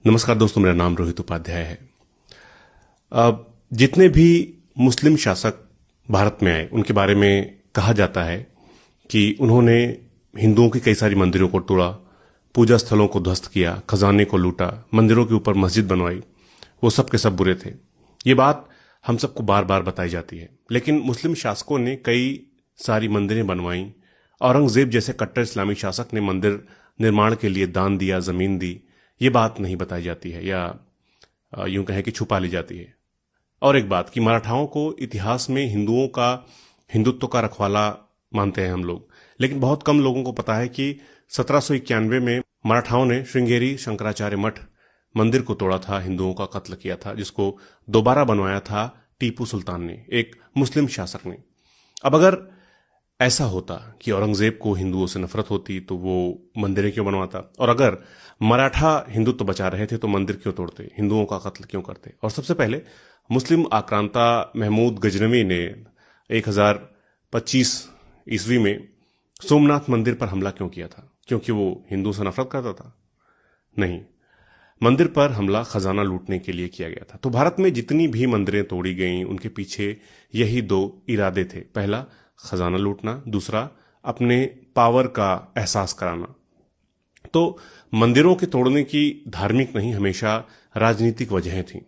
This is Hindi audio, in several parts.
नमस्कार दोस्तों, मेरा नाम रोहित उपाध्याय है। जितने भी मुस्लिम शासक भारत में आए उनके बारे में कहा जाता है कि उन्होंने हिंदुओं की कई सारी मंदिरों को तोड़ा, पूजा स्थलों को ध्वस्त किया, खजाने को लूटा, मंदिरों के ऊपर मस्जिद बनवाई। वो सब के सब बुरे थे। ये बात हम सबको बार बार बताई जाती है, लेकिन मुस्लिम शासकों ने कई सारी मंदिरें बनवाई। औरंगजेब जैसे कट्टर इस्लामी शासक ने मंदिर निर्माण के लिए दान दिया, जमीन दी। ये बात नहीं बताई जाती है या यूं कहें कि छुपा ली जाती है। और एक बात कि मराठाओं को इतिहास में हिंदुत्व का रखवाला मानते हैं हम लोग, लेकिन बहुत कम लोगों को पता है कि 1791 में मराठाओं ने श्रृंगेरी शंकराचार्य मठ मंदिर को तोड़ा था, हिंदुओं का कत्ल किया था, जिसको दोबारा बनवाया था टीपू सुल्तान ने, एक मुस्लिम शासक ने। अब अगर ऐसा होता कि औरंगजेब को हिंदुओं से नफरत होती तो वो मंदिरें क्यों बनवाता, और अगर मराठा हिंदुत्व बचा रहे थे तो मंदिर क्यों तोड़ते, हिंदुओं का कत्ल क्यों करते। और सबसे पहले मुस्लिम आक्रांता महमूद गजनवी ने 1025 ईस्वी में सोमनाथ मंदिर पर हमला क्यों किया था? क्योंकि वो हिंदू से नफरत करता था? नहीं, मंदिर पर हमला खजाना लूटने के लिए किया गया था। तो भारत में जितनी भी मंदिरें तोड़ी गईं उनके पीछे यही दो इरादे थे। पहला, खजाना लूटना, दूसरा, अपने पावर का एहसास कराना। तो मंदिरों के तोड़ने की धार्मिक नहीं, हमेशा राजनीतिक वजहें थीं।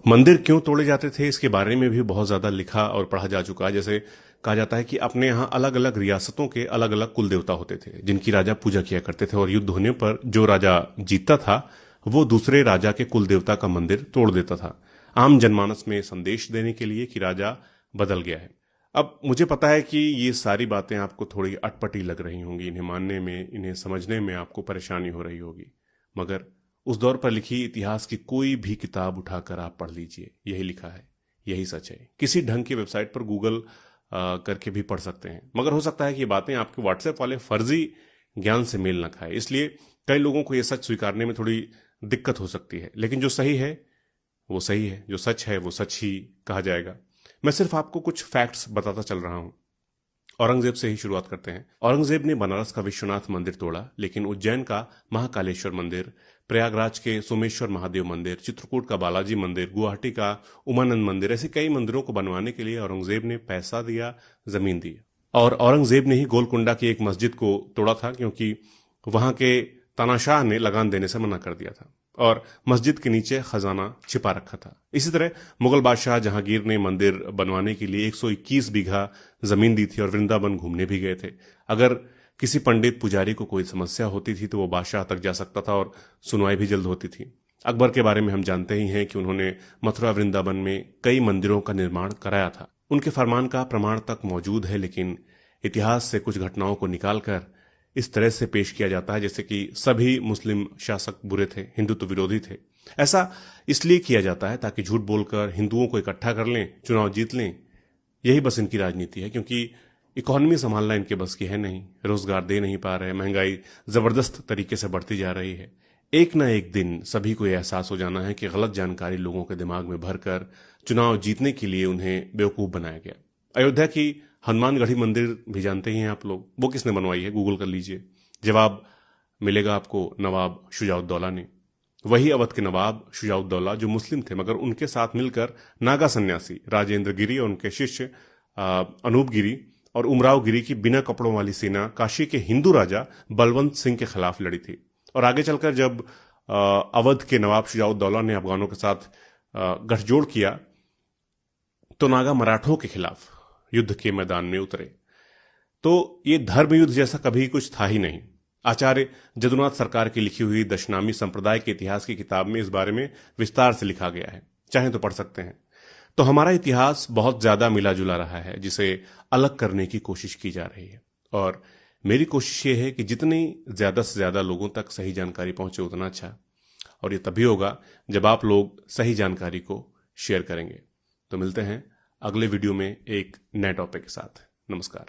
मंदिर क्यों तोड़े जाते थे इसके बारे में भी बहुत ज्यादा लिखा और पढ़ा जा चुका है। जैसे कहा जाता है कि अपने यहां अलग अलग रियासतों के अलग अलग कुल देवता होते थे जिनकी राजा पूजा किया करते थे, और युद्ध होने पर जो राजा जीतता था वो दूसरे राजा के कुल देवता का मंदिर तोड़ देता था, आम जनमानस में संदेश देने के लिए कि राजा बदल गया है। अब मुझे पता है कि ये सारी बातें आपको थोड़ी अटपटी लग रही होंगी, इन्हें मानने में, इन्हें समझने में आपको परेशानी हो रही होगी, मगर उस दौर पर लिखी इतिहास की कोई भी किताब उठाकर आप पढ़ लीजिए, यही लिखा है, यही सच है। किसी ढंग की वेबसाइट पर गूगल करके भी पढ़ सकते हैं, मगर हो सकता है कि ये बातें आपके व्हाट्सएप वाले फर्जी ज्ञान से मेल न खाए, इसलिए कई लोगों को यह सच स्वीकारने में थोड़ी दिक्कत हो सकती है। लेकिन जो सही है वो सही है, जो सच है वो सच ही कहा जाएगा। मैं सिर्फ आपको कुछ फैक्ट्स बताता चल रहा हूं। औरंगजेब से ही शुरुआत करते हैं। औरंगजेब ने बनारस का विश्वनाथ मंदिर तोड़ा, लेकिन उज्जैन का महाकालेश्वर मंदिर, प्रयागराज के सोमेश्वर महादेव मंदिर, चित्रकूट का बालाजी मंदिर, गुवाहाटी का उमानंद मंदिर, ऐसे कई मंदिरों को बनवाने के लिए औरंगजेब ने पैसा दिया, जमीन दी। और औरंगजेब ने ही गोलकुंडा की एक मस्जिद को तोड़ा था, क्योंकि वहां के तानाशाह ने लगान देने से मना कर दिया था और मस्जिद के नीचे खजाना छिपा रखा था। इसी तरह मुगल बादशाह जहांगीर ने मंदिर बनवाने के लिए 121 बीघा जमीन दी थी और वृंदावन घूमने भी गए थे। अगर किसी पंडित पुजारी को कोई समस्या होती थी तो वो बादशाह तक जा सकता था और सुनवाई भी जल्द होती थी। अकबर के बारे में हम जानते ही हैं कि उन्होंने मथुरा वृंदावन में कई मंदिरों का निर्माण कराया था। उनके फरमान का प्रमाण तक मौजूद है, लेकिन इतिहास से कुछ घटनाओं को निकालकर इस तरह से पेश किया जाता है जैसे कि सभी मुस्लिम शासक बुरे थे, हिंदुत्व विरोधी थे। ऐसा इसलिए किया जाता है ताकि झूठ बोलकर हिंदुओं को इकट्ठा कर लें, चुनाव जीत लें। यही बस इनकी राजनीति है, क्योंकि इकोनॉमी संभालना इनके बस की है नहीं, रोजगार दे नहीं पा रहे, महंगाई जबरदस्त तरीके से बढ़ती जा रही है। एक ना एक दिन सभी को यह एहसास हो जाना है कि गलत जानकारी लोगों के दिमाग में भरकर चुनाव जीतने के लिए उन्हें बेवकूफ बनाया गया। अयोध्या की हनुमानगढ़ी मंदिर भी जानते ही हैं आप लोग, वो किसने बनवाई है? गूगल कर लीजिए, जवाब मिलेगा आपको, नवाब शुजाउद्दौला ने। वही अवध के नवाब शुजाउद्दौला जो मुस्लिम थे, मगर उनके साथ मिलकर नागा सन्यासी राजेंद्र गिरी और उनके शिष्य अनूप गिरी और उमराव गिरी की बिना कपड़ों वाली सेना काशी के हिंदू राजा बलवंत सिंह के खिलाफ लड़ी थी। और आगे चलकर जब अवध के नवाब शुजाउद्दौला ने अफगानों के साथ गठजोड़ किया तो नागा मराठों के खिलाफ युद्ध के मैदान में उतरे। तो ये धर्म युद्ध जैसा कभी कुछ था ही नहीं। आचार्य जदुनाथ सरकार की लिखी हुई दशनामी संप्रदाय के इतिहास की किताब में इस बारे में विस्तार से लिखा गया है, चाहे तो पढ़ सकते हैं। तो हमारा इतिहास बहुत ज्यादा मिला जुला रहा है, जिसे अलग करने की कोशिश की जा रही है। और मेरी कोशिश ये है कि जितनी ज्यादा से ज्यादा लोगों तक सही जानकारी पहुंचे उतना अच्छा, और ये तभी होगा जब आप लोग सही जानकारी को शेयर करेंगे। तो मिलते हैं अगले वीडियो में एक नए टॉपिक के साथ। नमस्कार।